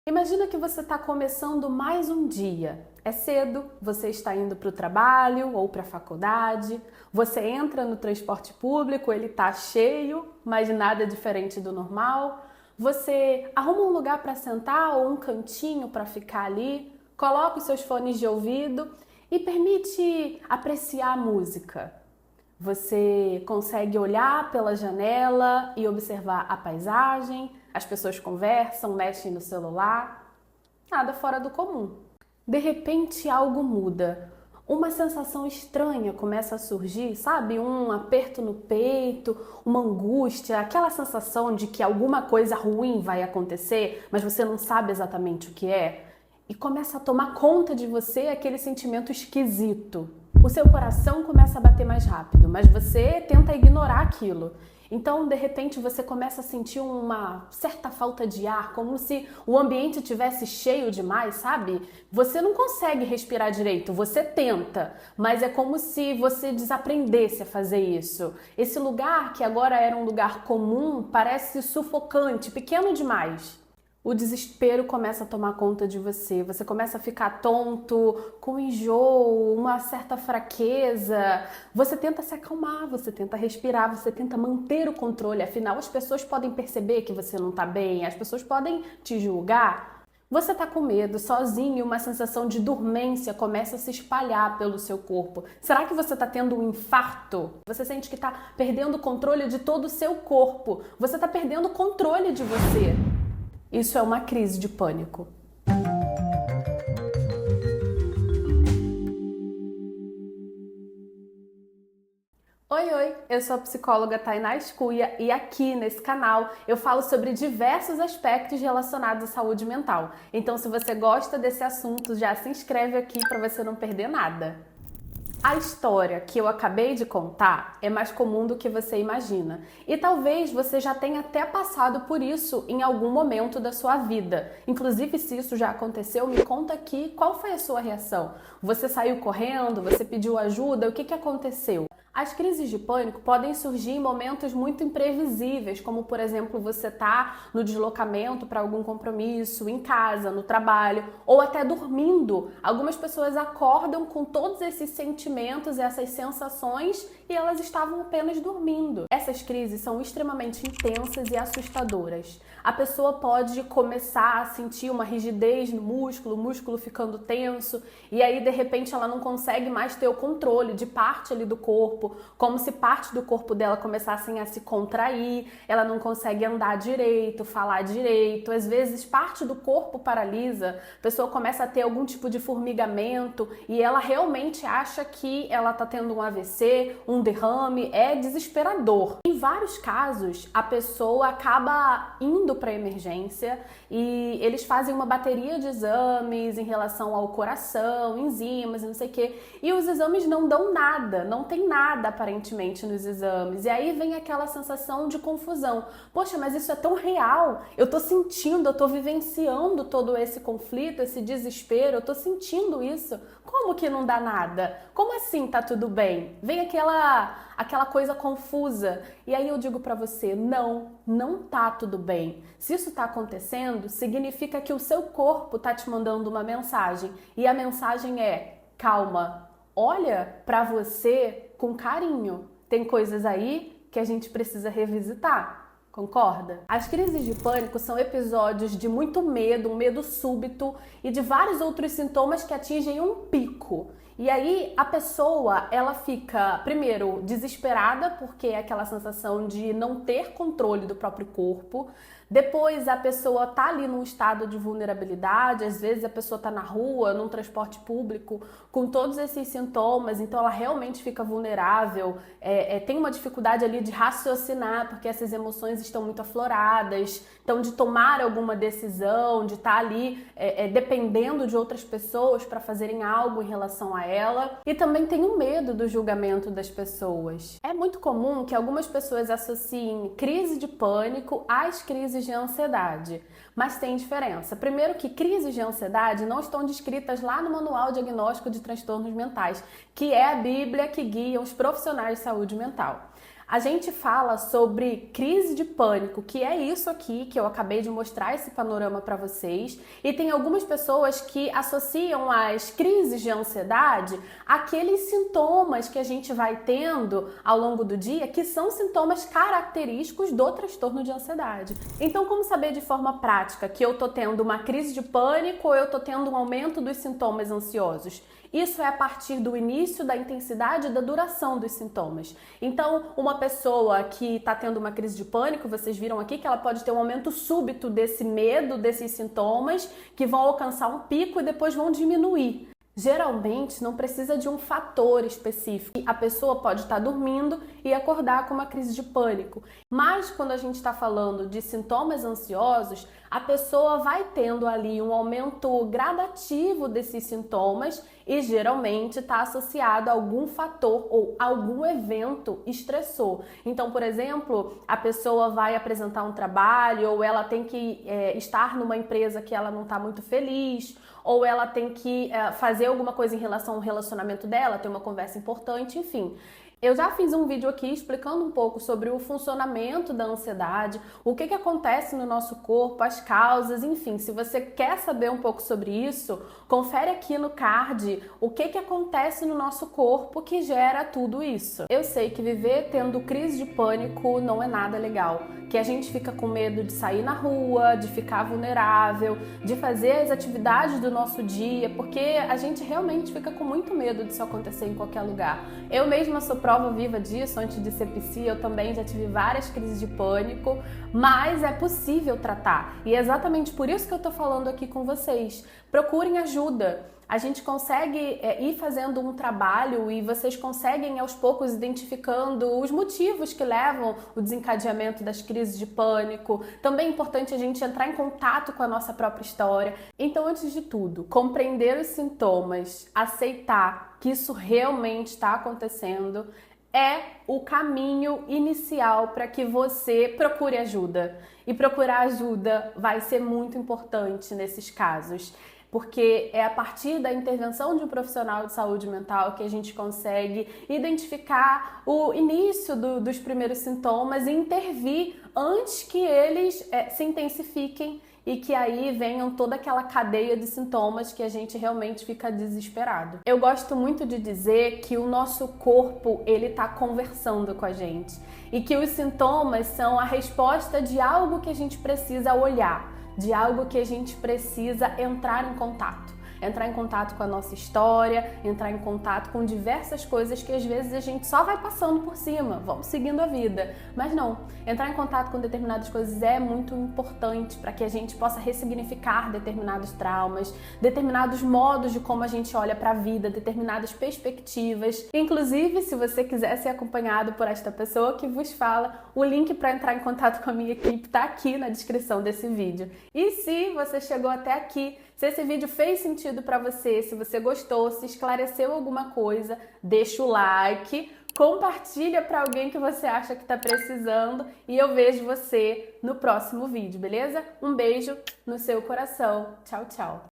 Imagina que você está começando mais um dia. É cedo, você está indo para o trabalho ou para a faculdade, você entra no transporte público, ele está cheio, mas nada diferente do normal. Você arruma um lugar para sentar ou um cantinho para ficar ali, coloca os seus fones de ouvido e permite apreciar a música. Você consegue olhar pela janela e observar a paisagem, as pessoas conversam, mexem no celular, nada fora do comum. De repente algo muda, uma sensação estranha começa a surgir, sabe? Um aperto no peito, uma angústia, aquela sensação de que alguma coisa ruim vai acontecer, mas você não sabe exatamente o que é. E começa a tomar conta de você aquele sentimento esquisito. O seu coração começa a bater mais rápido, mas você tenta ignorar aquilo. Então, de repente, você começa a sentir uma certa falta de ar, como se o ambiente tivesse cheio demais, sabe? Você não consegue respirar direito, você tenta, mas é como se você desaprendesse a fazer isso. Esse lugar, que agora era um lugar comum, parece sufocante, pequeno demais. O desespero começa a tomar conta de você, você começa a ficar tonto, com enjoo, uma certa fraqueza. Você tenta se acalmar, você tenta respirar, você tenta manter o controle, afinal as pessoas podem perceber que você não está bem, as pessoas podem te julgar. Você está com medo, sozinho, e uma sensação de dormência começa a se espalhar pelo seu corpo. Será que você está tendo um infarto? Você sente que está perdendo o controle de todo o seu corpo, você está perdendo o controle de você. Isso é uma crise de pânico. Oi, eu sou a psicóloga Tainá Escuia e aqui nesse canal eu falo sobre diversos aspectos relacionados à saúde mental. Então, se você gosta desse assunto, já se inscreve aqui para você não perder nada. A história que eu acabei de contar é mais comum do que você imagina. E talvez você já tenha até passado por isso em algum momento da sua vida. Inclusive, se isso já aconteceu, me conta aqui qual foi a sua reação. Você saiu correndo? Você pediu ajuda? O que aconteceu? As crises de pânico podem surgir em momentos muito imprevisíveis, como por exemplo você tá no deslocamento para algum compromisso, em casa, no trabalho ou até dormindo. Algumas pessoas acordam com todos esses sentimentos, essas sensações e elas estavam apenas dormindo. Essas crises são extremamente intensas e assustadoras. A pessoa pode começar a sentir uma rigidez no músculo, o músculo ficando tenso e aí de repente ela não consegue mais ter o controle de parte ali do corpo, como se parte do corpo dela começassem a se contrair, ela não consegue andar direito, falar direito, às vezes parte do corpo paralisa, a pessoa começa a ter algum tipo de formigamento e ela realmente acha que ela está tendo um AVC, um derrame, é desesperador. Em vários casos, a pessoa acaba indo para a emergência e eles fazem uma bateria de exames em relação ao coração, enzimas e não sei o que, e os exames não dão nada, não tem nada aparentemente nos exames, e aí vem aquela sensação de confusão. Poxa, mas isso é tão real, eu tô sentindo, eu tô vivenciando todo esse conflito, esse desespero, eu tô sentindo isso, como que não dá nada? Como assim tá tudo bem? Vem aquela coisa confusa, e aí eu digo pra você, não tá tudo bem. Se isso tá acontecendo, significa que o seu corpo tá te mandando uma mensagem, e a mensagem é, calma, olha pra você com carinho. Tem coisas aí que a gente precisa revisitar. Concorda? As crises de pânico são episódios de muito medo, um medo súbito e de vários outros sintomas que atingem um pico. E aí a pessoa, ela fica, primeiro, desesperada, porque é aquela sensação de não ter controle do próprio corpo. Depois a pessoa tá ali num estado de vulnerabilidade, às vezes a pessoa tá na rua, num transporte público, com todos esses sintomas, então ela realmente fica vulnerável, tem uma dificuldade ali de raciocinar, porque essas emoções estão muito afloradas, então de tomar alguma decisão, de estar ali dependendo de outras pessoas para fazerem algo em relação a ela. E também tem o medo do julgamento das pessoas. É muito comum que algumas pessoas associem crise de pânico às crises de ansiedade, mas tem diferença. Primeiro que crises de ansiedade não estão descritas lá no Manual Diagnóstico de Transtornos Mentais, que é a Bíblia que guia os profissionais de saúde mental. A gente fala sobre crise de pânico, que é isso aqui que eu acabei de mostrar esse panorama para vocês, e tem algumas pessoas que associam as crises de ansiedade àqueles sintomas que a gente vai tendo ao longo do dia, que são sintomas característicos do transtorno de ansiedade. Então, como saber de forma prática que eu tô tendo uma crise de pânico ou eu tô tendo um aumento dos sintomas ansiosos? Isso é a partir do início, da intensidade e da duração dos sintomas. Então, uma pessoa que está tendo uma crise de pânico, vocês viram aqui que ela pode ter um aumento súbito desse medo, desses sintomas, que vão alcançar um pico e depois vão diminuir. Geralmente não precisa de um fator específico. A pessoa pode estar dormindo e acordar com uma crise de pânico. Mas quando a gente está falando de sintomas ansiosos, a pessoa vai tendo ali um aumento gradativo desses sintomas e geralmente está associado a algum fator ou algum evento estressor. Então, por exemplo, a pessoa vai apresentar um trabalho ou ela tem que estar numa empresa que ela não está muito feliz, ou ela tem que fazer alguma coisa em relação ao relacionamento dela, ter uma conversa importante, enfim. Eu já fiz um vídeo aqui explicando um pouco sobre o funcionamento da ansiedade, o que acontece no nosso corpo, as causas, enfim. Se você quer saber um pouco sobre isso, confere aqui no card o que acontece no nosso corpo que gera tudo isso. Eu sei que viver tendo crise de pânico não é nada legal, que a gente fica com medo de sair na rua, de ficar vulnerável, de fazer as atividades do nosso dia, porque a gente realmente fica com muito medo disso acontecer em qualquer lugar. Eu mesma sou prova viva disso, antes de ser psi, eu também já tive várias crises de pânico, mas é possível tratar. E é exatamente por isso que eu tô falando aqui com vocês. Procurem ajuda. A gente consegue ir fazendo um trabalho e vocês conseguem aos poucos identificando os motivos que levam o desencadeamento das crises de pânico. Também é importante a gente entrar em contato com a nossa própria história. Então, antes de tudo, compreender os sintomas, aceitar que isso realmente está acontecendo, é o caminho inicial para que você procure ajuda. E procurar ajuda vai ser muito importante nesses casos, porque é a partir da intervenção de um profissional de saúde mental que a gente consegue identificar o início dos primeiros sintomas e intervir antes que eles se intensifiquem e que aí venham toda aquela cadeia de sintomas que a gente realmente fica desesperado. Eu gosto muito de dizer que o nosso corpo, ele tá conversando com a gente e que os sintomas são a resposta de algo que a gente precisa olhar, de algo que a gente precisa entrar em contato. Entrar em contato com a nossa história, entrar em contato com diversas coisas que às vezes a gente só vai passando por cima, vamos seguindo a vida. Mas não, entrar em contato com determinadas coisas é muito importante para que a gente possa ressignificar determinados traumas, determinados modos de como a gente olha para a vida, determinadas perspectivas. Inclusive, se você quiser ser acompanhado por esta pessoa que vos fala, o link para entrar em contato com a minha equipe está aqui na descrição desse vídeo. E se você chegou até aqui, se esse vídeo fez sentido para você, se você gostou, se esclareceu alguma coisa, deixa o like, compartilha para alguém que você acha que está precisando e eu vejo você no próximo vídeo, beleza? Um beijo no seu coração. Tchau, tchau.